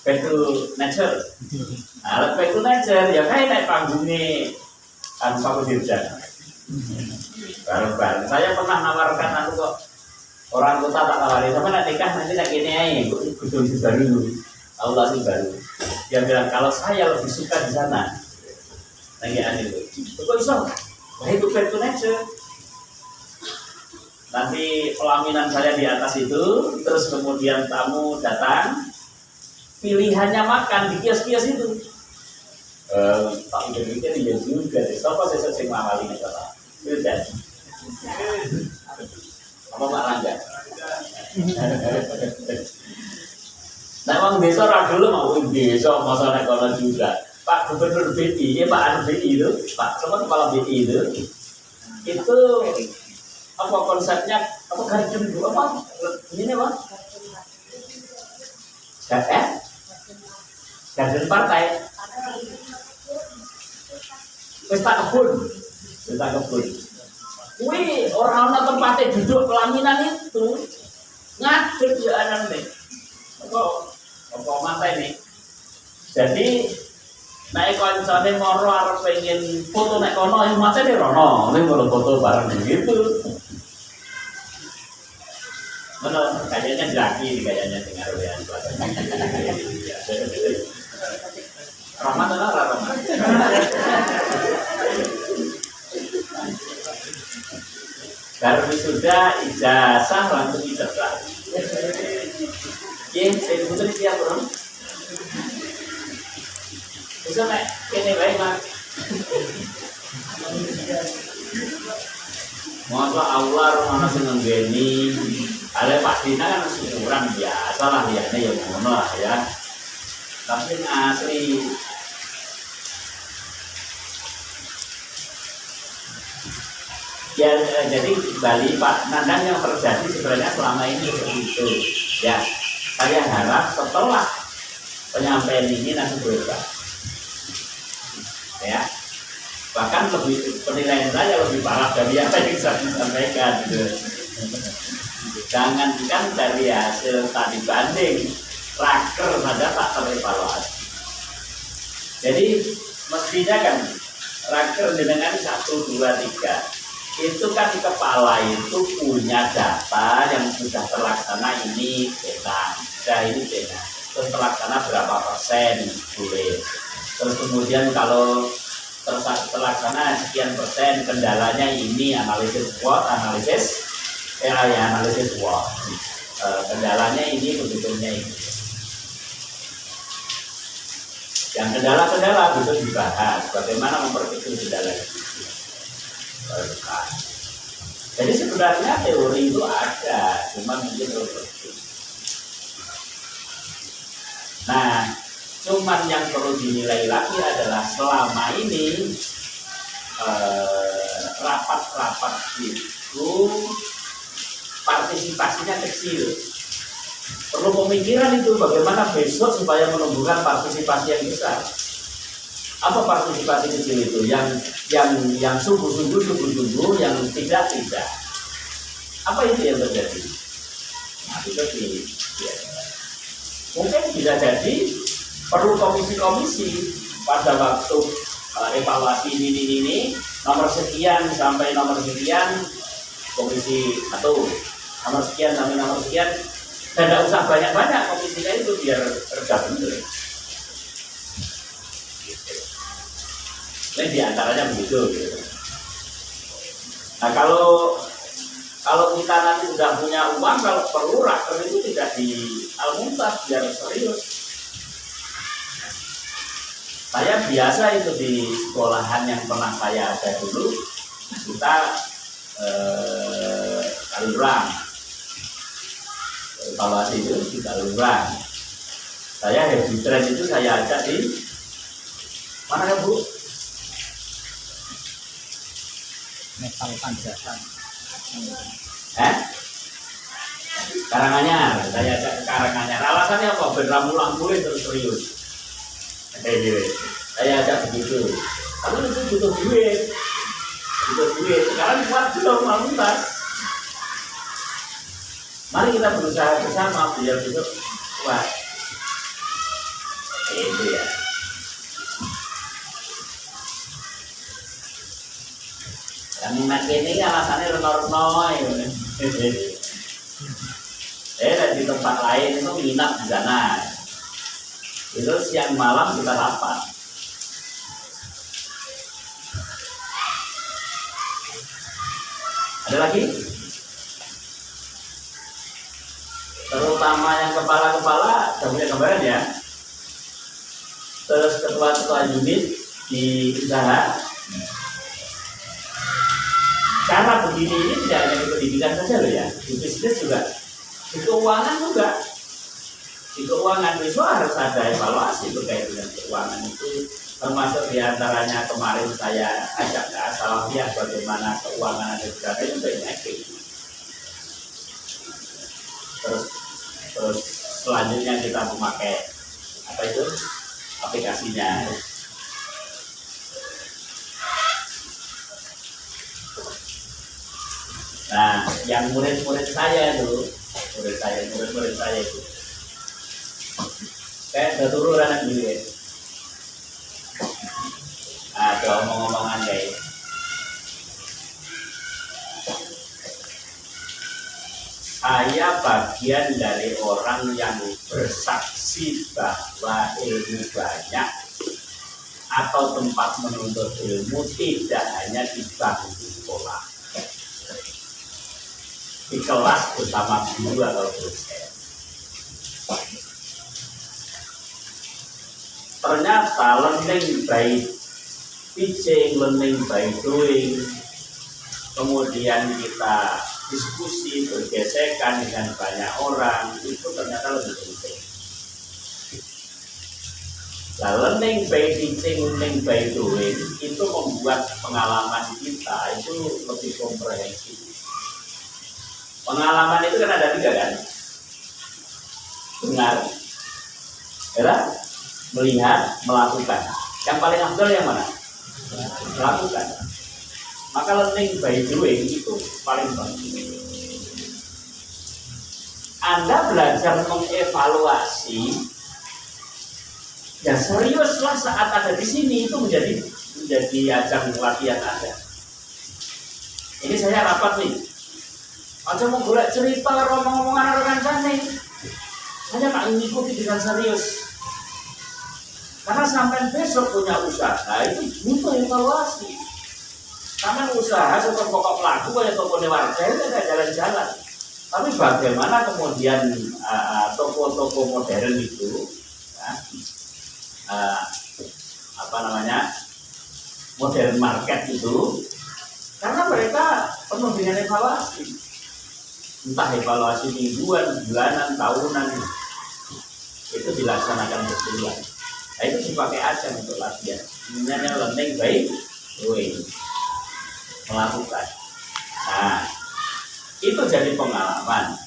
back to nature. Nah, back to nature ya kayak naik panggungnya anu Pak Dirjan. Bareng-bareng. Saya pernah nawarkan anu kok orang kota tak nawari, sama nak nikah nanti tak gini aja, gedung baru, aula baru. Dia bilang kalau saya lebih suka di sana, lagi aneh itu. Kok iso? Wah itu back to nature. Nanti pelaminan saya di atas itu, terus kemudian tamu datang, pilihannya makan di kios-kios itu. Tak pikir-pikir ya juga deh. Siapa saya sering ngamali nih kata? Sudah. Apa Pak Rangga? Nah emang desa orang dulu mau desa masa naik kono juga. Pak Gubernur BI, Pak Anu BI itu, Pak Kepala BI itu apa konsepnya, apa garden dulu apa ini apa? Garden partai. Pesta kebun. Wih, orang-orang tempatnya duduk pelaminan itu ngadep ya anak nih. Apa mantai nih. Jadi naik koncone moro arep pengen foto nek kono yang mate nih rono, ning mau foto bareng gitu. Mana kayaknya lagi kayaknya dengar ya. Rahmat atau Rahmat? Baru sudah ijazah langsung ijazah. Ye, saya putri siap bro. Bisa nek kene wae Mas. Masa aula rumah sing nggeni. Ale Pak Dina kan kurang biasa lah liyane ya ngono lah ya. Tapi asli ya, jadi Bali Pak Nandang yang terjadi sebenarnya selama ini begitu ya. Saya harap setelah penyampaian ini nanti berubah ya, bahkan lebih penilaian saya lebih parah dari apa yang saya sampaikan gitu. Jangankan dari hasil tadi banding, raker saja tak terevaluasi. Jadi mestinya kan raker dengan 1, 2, 3 itu kan di kepala itu punya data yang sudah terlaksana ini pena, sudah ini pena, terus terlaksana berapa persen boleh. Terus kemudian kalau terlaksana sekian persen, kendalanya ini analisis SWOT, analisis SWOT. Kendalanya ini, begitunya ini. Yang kendala-kendala bisa dibahas, bagaimana memperkecil kendala itu. Jadi sebenarnya teori itu ada, cuma mungkin berpikir. Nah, cuman yang perlu dinilai lagi adalah selama ini rapat-rapat itu partisipasinya kecil. Perlu pemikiran itu bagaimana besok supaya menumbuhkan partisipasi yang besar. Apa partisipasi kecil itu? Yang sungguh-sungguh, yang tidak. Apa itu yang terjadi? Nah, itu ya. Mungkin bisa jadi perlu komisi-komisi pada waktu evaluasi ini nomor sekian sampai nomor sekian komisi 1, nomor sekian sampai nomor sekian, dan tidak usah banyak-banyak komisinya itu biar tergabung. Ini diantaranya begitu. Nah kalau kita nanti sudah punya uang, kalau perlu raker itu tidak di Al-Muntas biar serius. Saya biasa itu di sekolahan yang pernah saya ada dulu, kita kali ulang, evaluasi itu kita ulang. Saya happy trend itu saya ajak di mana ya Bu?
Metal Panjatan.
Karanganyar, saya ajak ke Karanganyar. Alasannya apa? Beramulang boleh terus serius. Saya ajak begitu. Tapi itu butuh duit. Butuh duit. Sekarang kuat belum Mamuntas. Mari kita berusaha bersama biar besok kuat. Itu ya. Yang minat ini alasannya reno-reno di tempat lain itu minat di sana. Itu siang malam kita rapat. Ada lagi? Terutama yang kepala-kepala, sudah punya gambaran ya. Terus ketua-ketua unit di usaha. Cara begini ini tidak hanya di pendidikan saja loh ya, di bisnis juga, di keuangan juga. Di keuangan itu harus ada evaluasi berkait dengan keuangan itu, termasuk diantaranya kemarin saya ajak ke As-Salafiyah bagaimana keuangan ada di sana itu banyak. Terus selanjutnya kita memakai apa itu aplikasinya. Nah, yang murid-murid saya itu, murid-murid saya itu, kayak udah turun anak dulu ya. Ada omong-omongan kayak saya bagian dari orang yang bersaksi bahwa ilmu banyak atau tempat menuntut ilmu tidak hanya di bangku sekolah, di kelas bersama guru atau dosen. Ternyata learning by teaching, learning by doing, kemudian kita diskusi, bergesekan dengan banyak orang, itu ternyata lebih penting. Nah, learning by teaching, learning by doing, itu membuat pengalaman kita itu lebih komprehensif. Pengalaman itu kan ada 3 kan? Dengar, ya, melihat, melakukan. Yang paling afdal yang mana? Melakukan. Maka learning by doing itu paling penting. Anda belajar mengevaluasi, ya seriuslah saat ada di sini, itu menjadi ajang latihan Anda. Ini saya rapat nih. Aja mau golek cerita ngomong-ngomongan orang sana. Saya tak mengikuti dengan serius. Karena sampai besok punya usaha itu butuh evaluasi. Karena usaha seperti pokok pelaku kayak toko warga itu ada jalan-jalan. Tapi bagaimana kemudian toko-toko modern itu, modern market itu, karena mereka penuh dengan evaluasi. Entah evaluasi mingguan, bulanan, tahunan, itu dilaksanakan berbulan. Nah, itu dipakai aja untuk latihan. Ini learning by doing, melakukan. Nah, itu jadi pengalaman.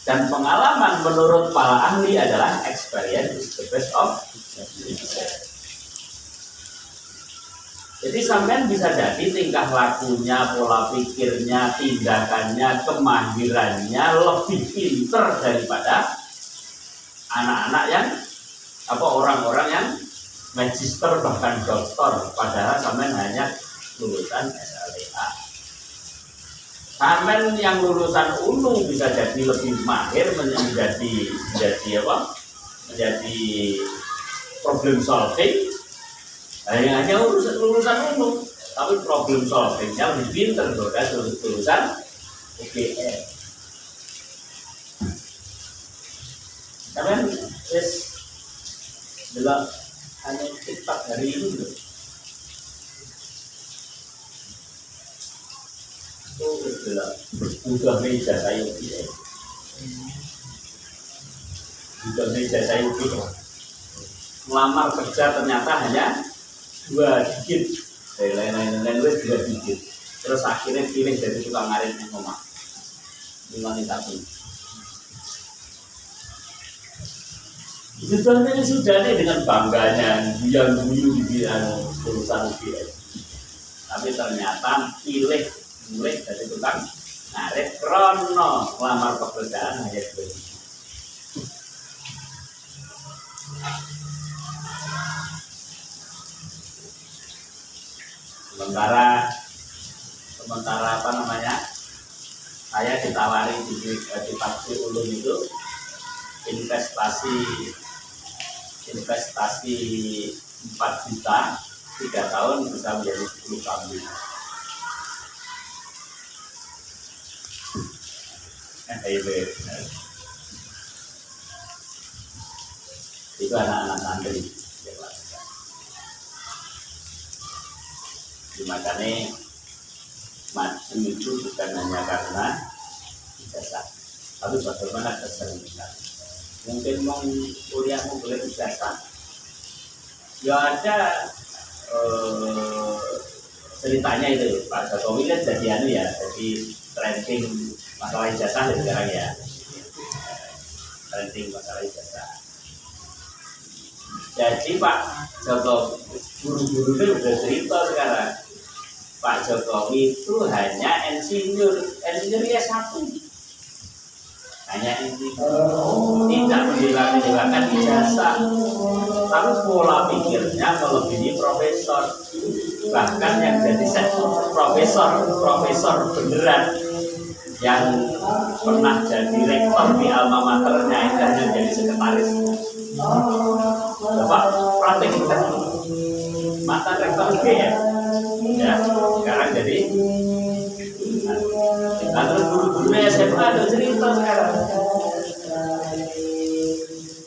Dan pengalaman menurut para ahli adalah experience is the best of experience. Jadi sampean bisa jadi tingkah lakunya, pola pikirnya, tindakannya, kemahirannya lebih pinter daripada anak-anak yang orang-orang yang magister bahkan doktor, padahal sampean hanya lulusan SLTA. Sampean yang lulusan UNU bisa jadi lebih mahir menjadi problem solving. Yang hanya lulusan UNU, tapi problem solvingnya lebih pinter daripada lulusan UGM. Sampean delok hanya TikTok hari ini loh. Oh, delok butuh meja saya UGM. Butuh meja saya UGM. Melamar kerja ternyata hanya 2 digit, dari lain-lain 2 digit. Terus akhirnya pilih dari tukang ngarit yang ngomong 51. sudah nih dengan bangganya yang guyu di urusan UGM. Tapi ternyata mulai dari tukang ngarit krono lamar pekerjaan hanya 2 minggu. Sementara apa namanya, saya ditawari di Paksi Ulum itu investasi 4 juta 3 tahun bisa menjadi 10 kambing. Itu anak-anak santri. Makanya maju itu bukan hanya karena ijazah, tapi bagaimana keseriusan. Mungkin mau kuliah mau boleh ijazah, ya ada ceritanya itu Pak Jokowi kan jadi jadi trending masalah ijazah sekarang ya, trending masalah ijazah. Jadi Pak Jokowi, guru-guru itu udah cerita sekarang, Pak Jokowi itu hanya insinyur S1, hanya insinyur, tidak mendewakan ijazah, tapi pola pikirnya melebihi profesor, bahkan yang jadi profesor beneran yang pernah jadi rektor di alma maternya itu hanya jadi sekretaris. Bapak praktek kita mantan rektor ya sekarang jadi terus guru-gurunya SMA ada cerita sekarang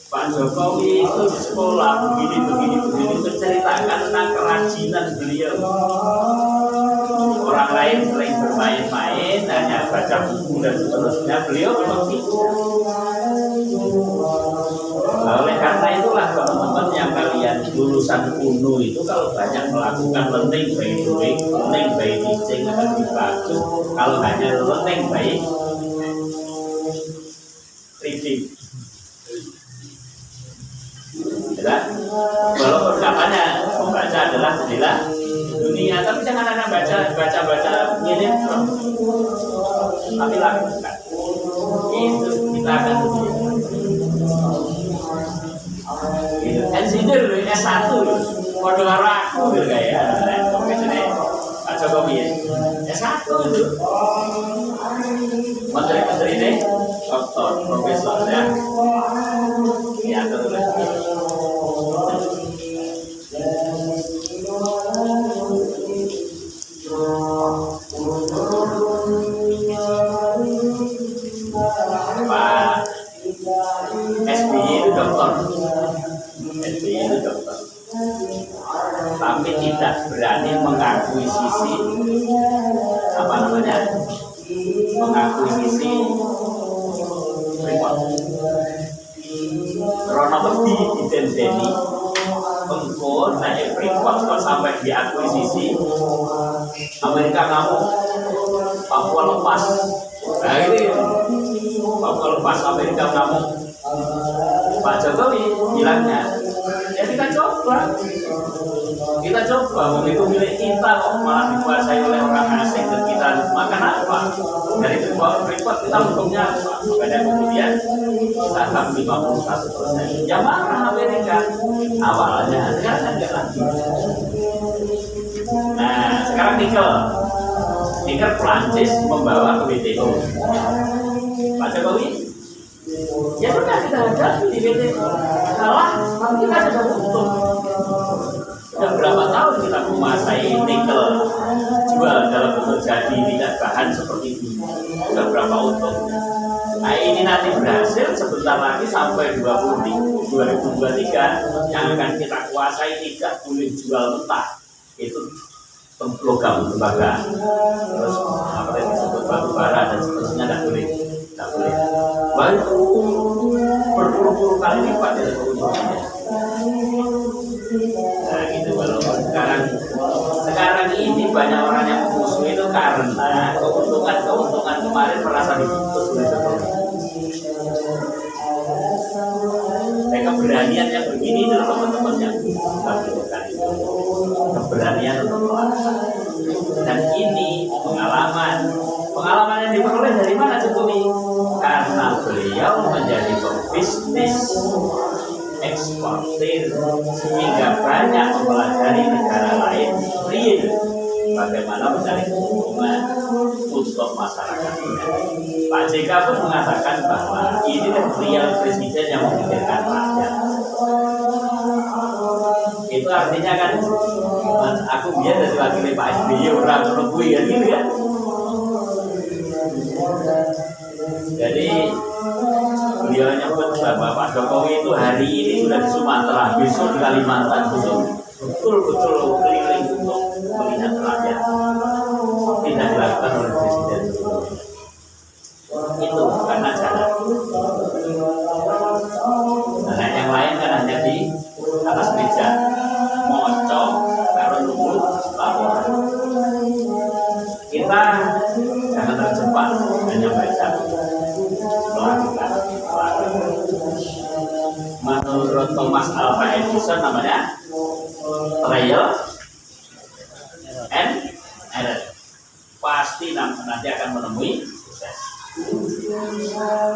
Pak Jokowi itu di sekolah begini menceritakan tentang kerajinan beliau. Orang lain sering bermain-main, hanya baca buku dan seterusnya, beliau memang tidak. Oleh karena itulah teman-teman yang kalian lulusan UNU itu kalau banyak melakukan learning by doing, learning by teaching akan lebih bagus. Kalau hanya learning by reading, ya, walaupun katanya membaca adalah jendela dunia, tapi jangan hanya baca ini, tapi lakukan. Itu kita akan insinyur S1 kode aku kayak Pak Jokowi S1 itu menteri ini doktor profesor ya terus Pak SBY itu dokter, tapi tidak berani mengakui sisi apa namanya, mengakui sisi Freeport. Karena wedi didendeni engko naik Freeport kok sampai diakuisisi Amerika ngamuk, Papua lepas. Nah ini Papua lepas, Amerika ngamuk. Pak Jokowi bilangnya, ya kita coba, begitu milik kita kok malah dikuasai oleh orang asing dan kita makan apa? Dari Freeport kita untungnya apa? Makanya kemudian kita akan 51%. Ya marah Amerika awalnya, sekarang enggak lagi. Nah sekarang nikel Prancis membawa ke WTO. Pak Jokowi, ya sudah kita hadapi di WTO, kalah, tapi kita sudah untung. Sudah berapa tahun kita menguasai nikel, jual dalam bentuk jadi tidak bahan seperti ini. Sudah berapa untung. Nah ini nanti berhasil sebentar lagi sampai 2023 yang akan kita kuasai tidak boleh jual mentah. Itu logam tembaga, terus apa yang disebut batu bara dan seterusnya tidak boleh. Baru berpuluh-puluh kali lipat dari keuntungannya. Nah gitu walaupun sekarang ini banyak orang yang musuh itu karena keuntungan kemarin merasa diputus oleh Jokowi. Mereka keberanian yang begini itu teman-teman yang lakukan itu, keberanian untuk melangkah. Dan ini pengalaman yang diperoleh dari mana Jokowi? Karena beliau menjadi pebisnis eksportir sehingga banyak mempelajari negara lain real bagaimana mencari keuntungan untuk masyarakatnya. Pak JK pun mengatakan bahwa ini real presiden yang memikirkan rakyat. Itu artinya kan aku biar dari wakil Pak SBY orang menunggu ya gitu ya. Jadi beliau nyebut bahwa Pak Jokowi itu hari ini sudah di Sumatera, besok di Kalimantan, besok betul-betul keliling untuk melihat rakyat. Tidak dilakukan oleh presiden itu karena jalan. Nah, yang lain kan hanya di atas meja mocok baru nunggu laporan. Kita jangan terjebak hanya baca melakukan. Menurut Thomas Alva Edison namanya trial and error. Pasti nanti akan menemui sukses.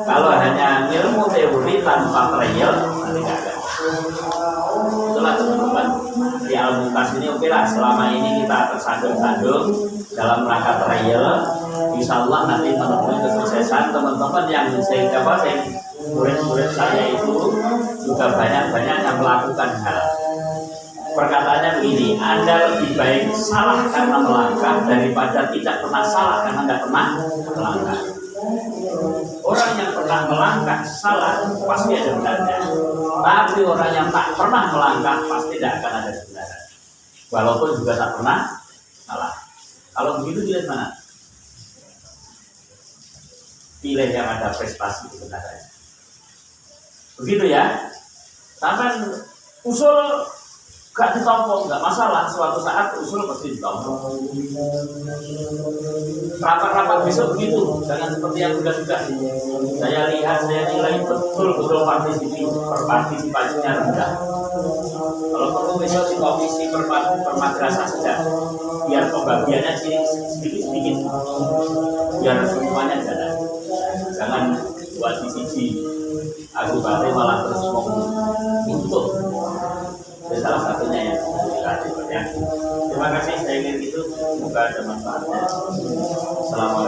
Kalau hanya ilmu teori tanpa trial nanti tidak ada. Itulah teman-teman di Al-Muqtas ini oke lah, selama ini kita tersandung-sandung dalam rangka trial, insya Allah nanti menemui kesuksesan. Teman-teman yang murid-murid saya itu juga banyak-banyak yang melakukan hal. Perkataannya begini, Anda lebih baik salah karena melangkah daripada tidak pernah salah karena tidak pernah melangkah. Orang yang pernah melangkah salah pasti ada benarnya, tapi orang yang tak pernah melangkah pasti tidak akan ada kebenaran, walaupun juga tak pernah salah. Kalau begitu pilih mana? Pilih yang ada prestasi kebenaran. Begitu ya. Sampai usul gak ditompo, nggak masalah. Suatu saat usul pasti ditompo. Rapat-rapat besok begitu, jangan seperti yang sudah. Saya lihat, saya nilai betul-betul partisipasinya rendah. Kalau perlu besok di komisi permadrasah saja, biar pembagiannya sedikit-sedikit, biar semuanya jalan. Jangan buat di sisi aku balik malah terus ngomong untuk. Itu salah satunya ya. Terima kasih, saya ingin itu semoga ada manfaatnya. Assalamualaikum.